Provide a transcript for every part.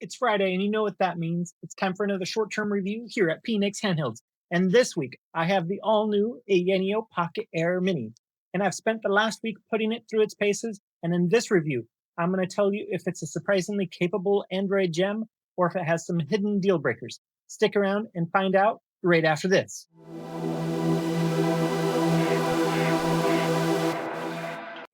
It's Friday, and you know what that means. It's time for another short-term review here at PNX Handhelds. And this week, I have the all-new AYANEO Pocket Air Mini. And I've spent the last week putting it through its paces. And in this review, I'm going to tell you if it's a surprisingly capable Android gem or if it has some hidden deal breakers. Stick around and find out right after this.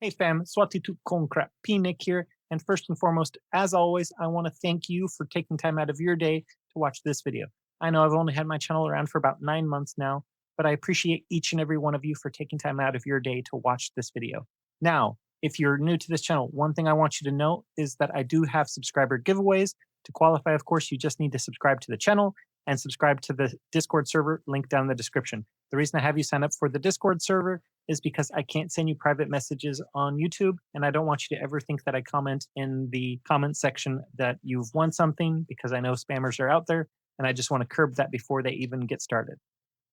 Hey fam, Swati tu konkra, P-Nick here. And first and foremost, as always, I want to thank you for taking time out of your day to watch this video. I know I've only had my channel around for about 9 months now, but I appreciate each and every one of you for taking time out of your day to watch this video. Now, if you're new to this channel, one thing I want you to know is that I do have subscriber giveaways. To qualify, of course, you just need to subscribe to the channel and subscribe to the Discord server, link down in the description. The reason I have you sign up for the Discord server is because I can't send you private messages on YouTube, and I don't want you to ever think that I comment in the comment section that you've won something, because I know spammers are out there, and I just want to curb that before they even get started.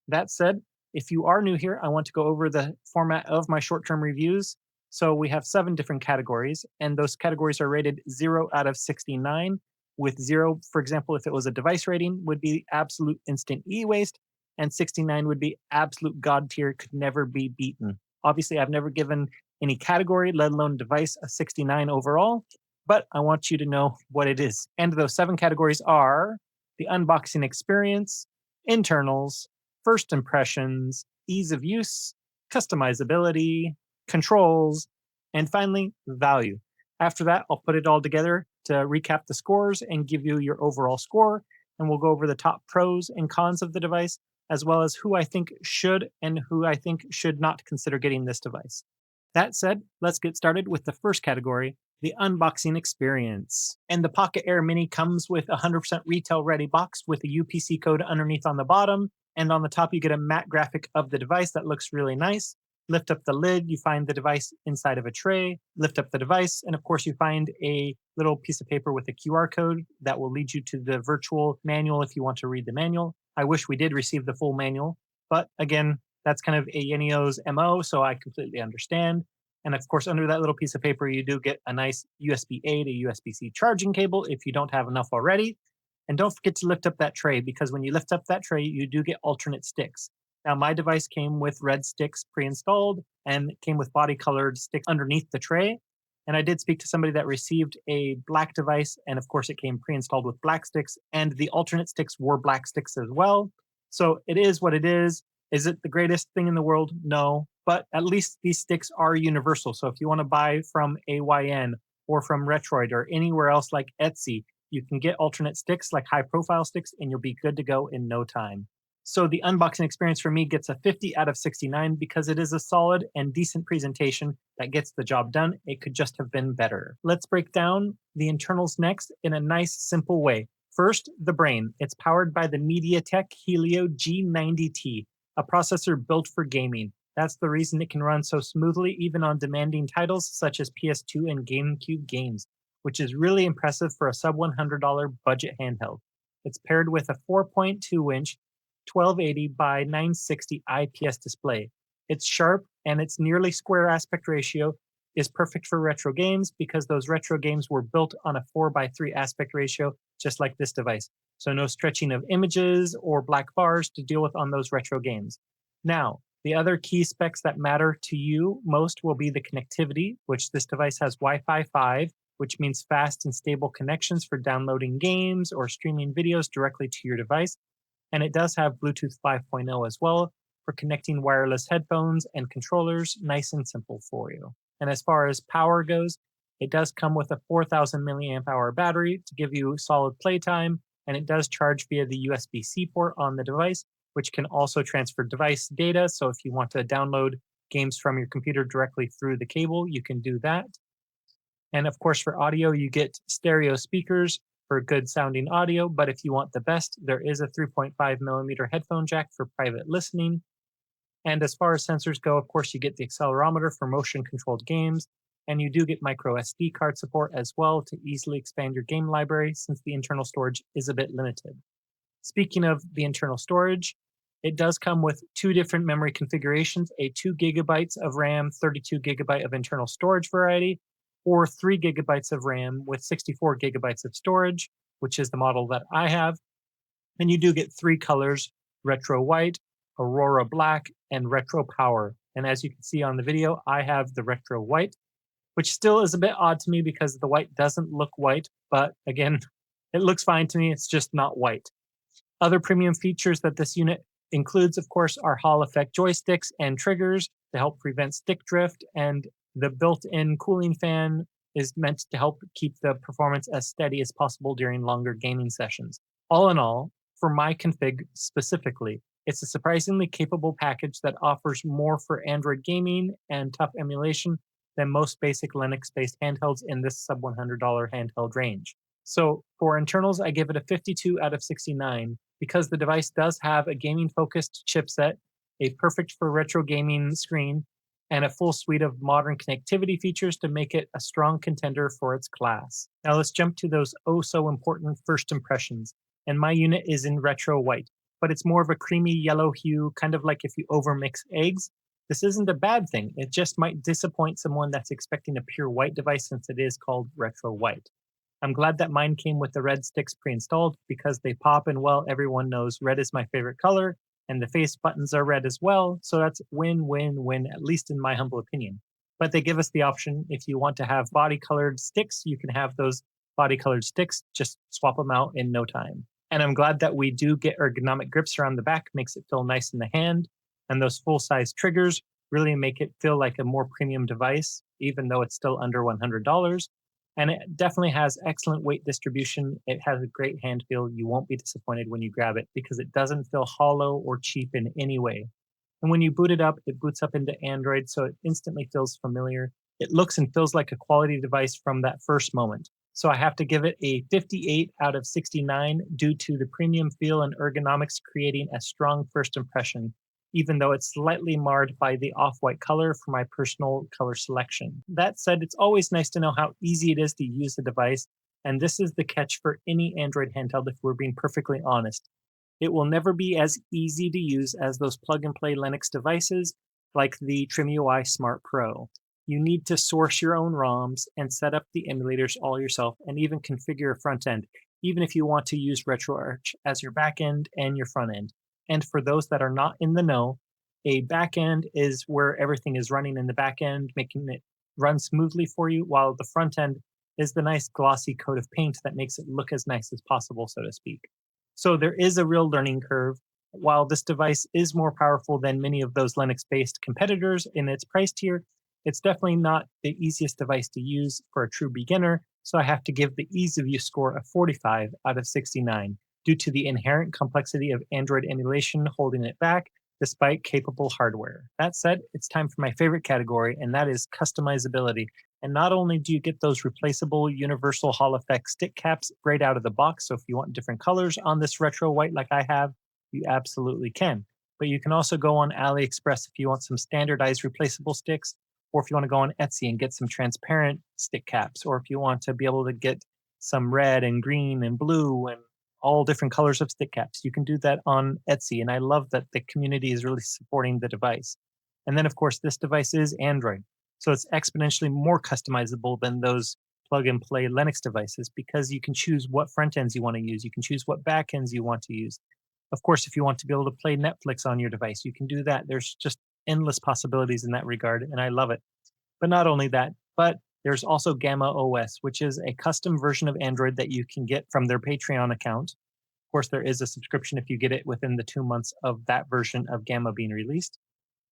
That said, if you are new here, I want to go over the format of my short-term reviews. So we have 7 different categories, and those categories are rated 0 out of 69, with 0, for example, if it was a device rating, would be absolute instant e-waste, and 69 would be absolute god tier, could never be beaten. Obviously, I've never given any category, let alone device, a 69 overall, but I want you to know what it is. And those 7 categories are the unboxing experience, internals, first impressions, ease of use, customizability, controls, and finally, value. After that, I'll put it all together to recap the scores and give you your overall score, and we'll go over the top pros and cons of the device, as well as who I think should and who I think should not consider getting this device. That said, let's get started with the first category, the unboxing experience. And the Pocket Air Mini comes with a 100% retail-ready box with a UPC code underneath on the bottom, and on the top you get a matte graphic of the device that looks really nice. Lift up the lid, you find the device inside of a tray. Lift up the device, and of course you find a little piece of paper with a QR code that will lead you to the virtual manual if you want to read the manual. I wish we did receive the full manual, but again, that's kind of AYANEO's MO, so I completely understand. And of course, under that little piece of paper, you do get a nice USB-A to USB-C charging cable if you don't have enough already. And don't forget to lift up that tray, because when you lift up that tray, you do get alternate sticks. Now, my device came with red sticks pre-installed and came with body-colored sticks underneath the tray. And I did speak to somebody that received a black device, and of course it came pre-installed with black sticks, and the alternate sticks were black sticks as well. So it is what it is. Is it the greatest thing in the world? No, but at least these sticks are universal. So if you want to buy from AYN or from Retroid or anywhere else like Etsy, you can get alternate sticks like high-profile sticks, and you'll be good to go in no time. So the unboxing experience for me gets a 50 out of 69 because it is a solid and decent presentation that gets the job done. It could just have been better. Let's break down the internals next in a nice, simple way. First, the brain. It's powered by the MediaTek Helio G90T, a processor built for gaming. That's the reason it can run so smoothly even on demanding titles such as PS2 and GameCube games, which is really impressive for a sub $100 budget handheld. It's paired with a 4.2-inch 1280 by 960 IPS display. It's sharp, and its nearly square aspect ratio is perfect for retro games because those retro games were built on a 4:3 aspect ratio, just like this device. So no stretching of images or black bars to deal with on those retro games. Now, the other key specs that matter to you most will be the connectivity, which this device has Wi-Fi 5, which means fast and stable connections for downloading games or streaming videos directly to your device. And it does have Bluetooth 5.0 as well for connecting wireless headphones and controllers, nice and simple for you. And as far as power goes, it does come with a 4,000 milliamp hour battery to give you solid playtime, and it does charge via the USB-C port on the device, which can also transfer device data. So if you want to download games from your computer directly through the cable, you can do that. And of course, for audio, you get stereo speakers for good sounding audio, but if you want the best, there is a 3.5 millimeter headphone jack for private listening. And as far as sensors go, of course, you get the accelerometer for motion controlled games, and you do get micro SD card support as well to easily expand your game library since the internal storage is a bit limited. Speaking of the internal storage, it does come with 2 different memory configurations, a 2 gigabytes of RAM, 32 gigabyte of internal storage variety, or 3 gigabytes of RAM with 64 gigabytes of storage. which is the model that I have. And you do get 3 colors: retro white, aurora black, and retro power. And as you can see on the video, I have the retro white, which still is a bit odd to me because the white doesn't look white, but again, it looks fine to me. It's just not white. Other premium features that this unit includes, of course, are Hall effect joysticks and triggers to help prevent stick drift, and the built-in cooling fan is meant to help keep the performance as steady as possible during longer gaming sessions. All in all, for my config specifically, it's a surprisingly capable package that offers more for Android gaming and tough emulation than most basic Linux-based handhelds in this sub $100 handheld range. So for internals, I give it a 52 out of 69 because the device does have a gaming-focused chipset, a perfect for retro gaming screen, and a full suite of modern connectivity features to make it a strong contender for its class. Now let's jump to those oh so important first impressions. And my unit is in retro white, but it's more of a creamy yellow hue, kind of like if you overmix eggs. This isn't a bad thing. It just might disappoint someone that's expecting a pure white device since it is called retro white. I'm glad that mine came with the red sticks pre-installed because they pop, and well, everyone knows red is my favorite color, and the face buttons are red as well, so that's win-win-win, at least in my humble opinion. But they give us the option, if you want to have body-colored sticks, you can have those body-colored sticks, just swap them out in no time. And I'm glad that we do get ergonomic grips around the back, makes it feel nice in the hand, and those full-size triggers really make it feel like a more premium device, even though it's still under $100. And it definitely has excellent weight distribution. It has a great hand feel. You won't be disappointed when you grab it because it doesn't feel hollow or cheap in any way. And when you boot it boots up into Android, so it instantly feels familiar. It looks and feels like a quality device from that first moment. So I have to give it a 58 out of 69 due to the premium feel and ergonomics creating a strong first impression, even though it's slightly marred by the off-white color for my personal color selection. That said, it's always nice to know how easy it is to use the device, and this is the catch for any Android handheld if we're being perfectly honest. It will never be as easy to use as those plug-and-play Linux devices like the TrimUI Smart Pro. You need to source your own ROMs and set up the emulators all yourself and even configure a front end, even if you want to use RetroArch as your back end and your front end. And for those that are not in the know, a back end is where everything is running in the back end, making it run smoothly for you, while the front end is the nice glossy coat of paint that makes it look as nice as possible, so to speak. So there is a real learning curve. While this device is more powerful than many of those Linux-based competitors in its price tier, it's definitely not the easiest device to use for a true beginner, so I have to give the ease of use score a 45 out of 69 due to the inherent complexity of Android emulation holding it back despite capable hardware. That said, it's time for my favorite category, and that is customizability. And not only do you get those replaceable universal Hall effect stick caps right out of the box, so if you want different colors on this retro white like I have, you absolutely can. But you can also go on AliExpress if you want some standardized replaceable sticks, or if you want to go on Etsy and get some transparent stick caps, or if you want to be able to get some red and green and blue and all different colors of stick caps. You can do that on Etsy, and I love that the community is really supporting the device. And then, of course, this device is Android, so it's exponentially more customizable than those plug-and-play Linux devices because you can choose what front ends you want to use. You can choose what back ends you want to use. Of course, if you want to be able to play Netflix on your device, you can do that. There's just endless possibilities in that regard, and I love it. But not only that, but there's also Gamma OS, which is a custom version of Android that you can get from their Patreon account. Of course, there is a subscription if you get it within the 2 months of that version of Gamma being released.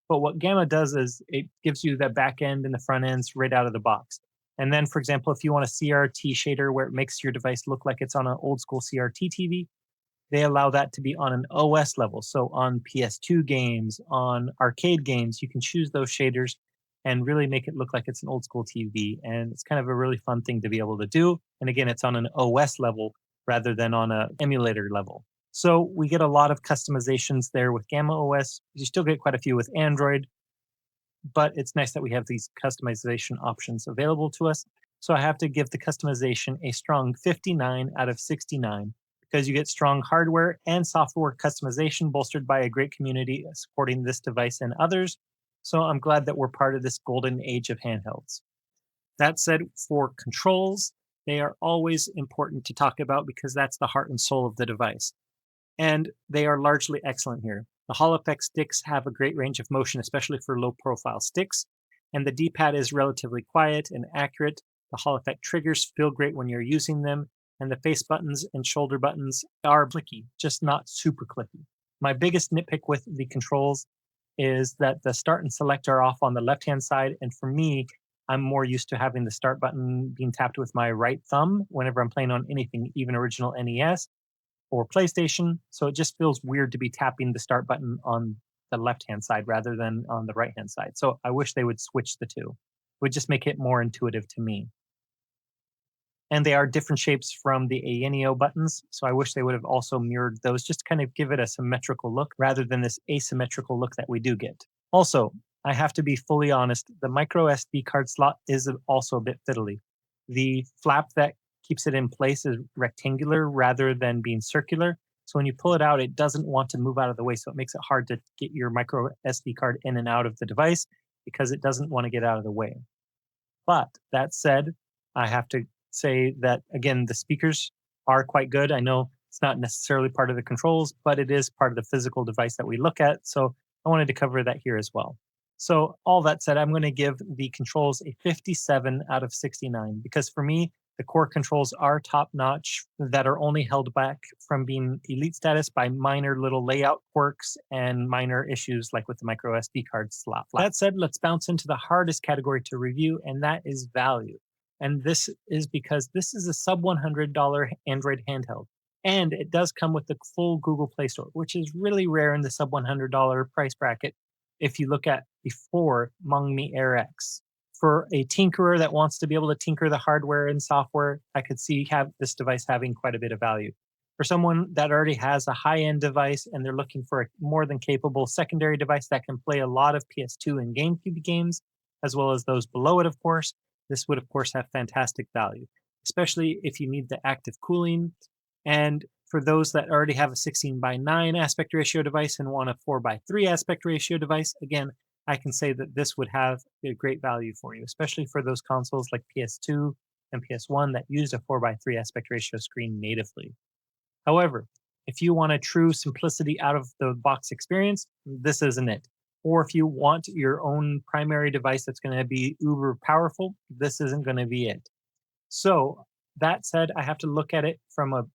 But what Gamma does is it gives you the back end and the front ends right out of the box. And then, for example, if you want a CRT shader where it makes your device look like it's on an old school CRT TV, they allow that to be on an OS level. So on PS2 games, on arcade games, you can choose those shaders and really make it look like it's an old school TV. And it's kind of a really fun thing to be able to do. And again, it's on an OS level rather than on an emulator level. So we get a lot of customizations there with Gamma OS. You still get quite a few with Android, but it's nice that we have these customization options available to us. So I have to give the customization a strong 59 out of 69 because you get strong hardware and software customization bolstered by a great community supporting this device and others. So I'm glad that we're part of this golden age of handhelds. That said, for controls, They are always important to talk about because that's the heart and soul of the device. And they are largely excellent here. The Hall Effect sticks have a great range of motion, especially for low profile sticks, and the D-pad is relatively quiet and accurate. The Hall Effect triggers feel great when you're using them, and the face buttons and shoulder buttons are clicky, just not super clicky. My biggest nitpick with the controls is that the start and select are off on the left-hand side, and for me, I'm more used to having the start button being tapped with my right thumb whenever I'm playing on anything, even original NES or PlayStation. So it just feels weird to be tapping the start button on the left-hand side rather than on the right-hand side. So I wish they would switch the two. It would just make it more intuitive to me. And they are different shapes from the AYANEO buttons, so I wish they would have also mirrored those, just to kind of give it a symmetrical look rather than this asymmetrical look that we do get. Also, I have to be fully honest, the micro SD card slot is also a bit fiddly. The flap that keeps it in place is rectangular rather than being circular. So when you pull it out, it doesn't want to move out of the way. So it makes it hard to get your micro SD card in and out of the device because it doesn't want to get out of the way. But that said, I have to say that, again, the speakers are quite good. I know it's not necessarily part of the controls, but it is part of the physical device that we look at. So I wanted to cover that here as well. So all that said, I'm going to give the controls a 57 out of 69 because for me, the core controls are top notch that are only held back from being elite status by minor little layout quirks and minor issues like with the micro SD card slot. That said, let's bounce into the hardest category to review, and that is value. And this is because this is a sub $100 Android handheld. And it does come with the full Google Play Store, which is really rare in the sub $100 price bracket if you look at before Mongmi Air X. For a tinkerer that wants to be able to tinker the hardware and software, I could see this device having quite a bit of value. For someone that already has a high-end device and they're looking for a more than capable secondary device that can play a lot of PS2 and GameCube games, as well as those below it, of course, this would, of course, have fantastic value, especially if you need the active cooling. And for those that already have a 16:9 aspect ratio device and want a 4:3 aspect ratio device, again, I can say that this would have a great value for you, especially for those consoles like PS2 and PS1 that use a 4:3 aspect ratio screen natively. However, if you want a true simplicity out of the box experience, this isn't it. Or if you want your own primary device that's going to be uber powerful, this isn't going to be it. So, that said, I have to look at it from a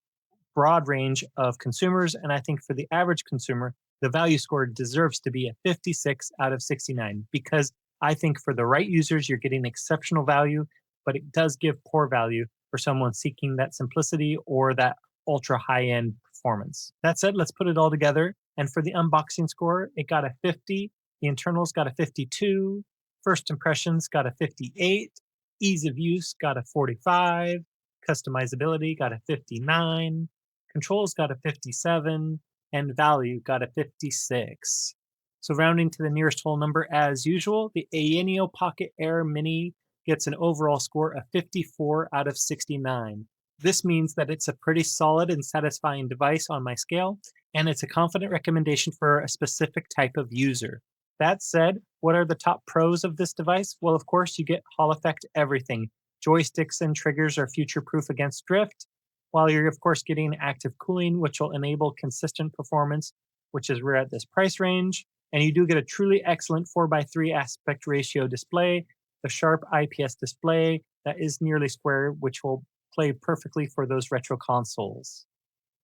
broad range of consumers. And I think for the average consumer, the value score deserves to be a 56 out of 69 because I think for the right users, you're getting exceptional value, but it does give poor value for someone seeking that simplicity or that ultra high end performance. That said, let's put it all together. And for the unboxing score, it got a 50. The internals got a 52. First impressions got a 58. Ease of use got a 45. Customizability got a 59. Controls got a 57. And value got a 56. So rounding to the nearest whole number as usual, the AYANEO Pocket Air Mini gets an overall score of 54 out of 69. This means that it's a pretty solid and satisfying device on my scale, and it's a confident recommendation for a specific type of user. That said, what are the top pros of this device? Well, of course, you get Hall Effect everything. Joysticks and triggers are future-proof against drift, while you're, of course, getting active cooling, which will enable consistent performance, which is rare at this price range. And you do get a truly excellent 4:3 aspect ratio display, the sharp IPS display that is nearly square, which will play perfectly for those retro consoles.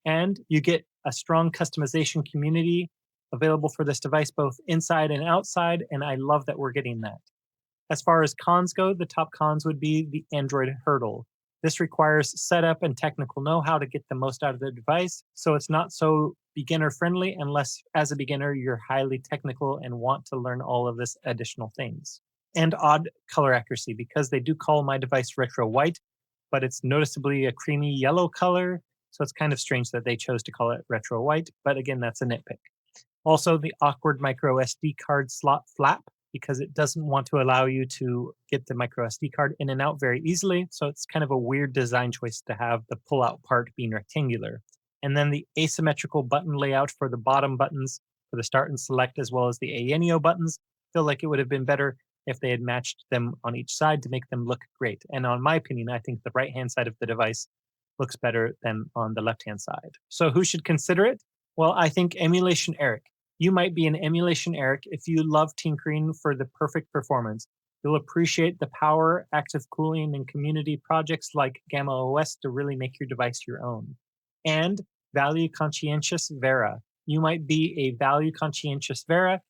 And you get a strong customization community available for this device, both inside and outside, and I love that we're getting that. As far as cons go, the top cons would be the Android hurdle. This requires setup and technical know-how to get the most out of the device, so it's not so beginner-friendly unless, as a beginner, you're highly technical and want to learn all of this additional things. And odd color accuracy, because they do call my device retro white, but it's noticeably a creamy yellow color, so it's kind of strange that they chose to call it retro white, but again, that's a nitpick. Also, the awkward micro SD card slot flap, because it doesn't want to allow you to get the micro SD card in and out very easily. So it's kind of a weird design choice to have the pull-out part being rectangular. And then the asymmetrical button layout for the bottom buttons for the start and select, as well as the AYANEO buttons, feel like it would have been better if they had matched them on each side to make them look great. And on my opinion, I think the right-hand side of the device looks better than on the left-hand side. So who should consider it? Well, I think Emulation Eric. You might be an Emulation Eric if you love tinkering for the perfect performance. You'll appreciate the power, active cooling, and community projects like Gamma OS to really make your device your own. And Value Conscientious Vera. You might be a Value Conscientious Vera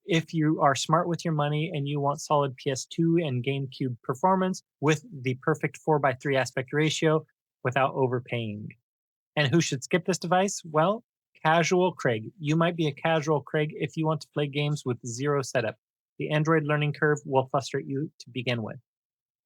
if you are smart with your money and you want solid PS2 and GameCube performance with the perfect 4:3 aspect ratio without overpaying. And who should skip this device? Well, Casual Craig. You might be a Casual Craig if you want to play games with zero setup. The Android learning curve will frustrate you to begin with.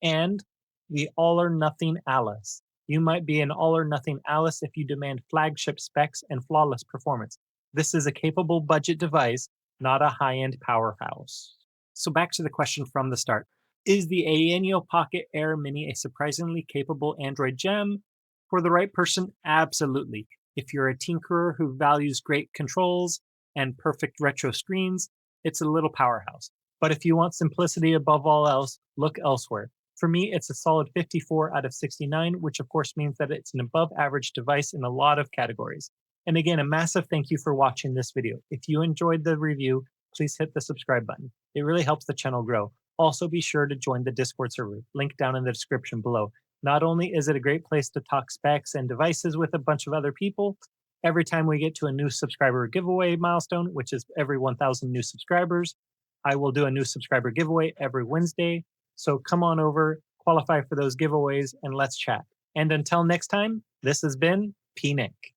And the All or Nothing Alice. You might be an All or Nothing Alice if you demand flagship specs and flawless performance. This is a capable budget device, not a high-end powerhouse. So back to the question from the start. Is the AYANEO Pocket Air Mini a surprisingly capable Android gem? For the right person, absolutely. If you're a tinkerer who values great controls and perfect retro screens, it's a little powerhouse. But if you want simplicity above all else, look elsewhere. For me, it's a solid 54 out of 69, which of course means that it's an above average device in a lot of categories. And again, a massive thank you for watching this video. If you enjoyed the review, please hit the subscribe button. It really helps the channel grow. Also be sure to join the Discord server, link down in the description below. Not only is it a great place to talk specs and devices with a bunch of other people, every time we get to a new subscriber giveaway milestone, which is every 1,000 new subscribers, I will do a new subscriber giveaway every Wednesday. So come on over, qualify for those giveaways, and let's chat. And until next time, this has been P. Nick.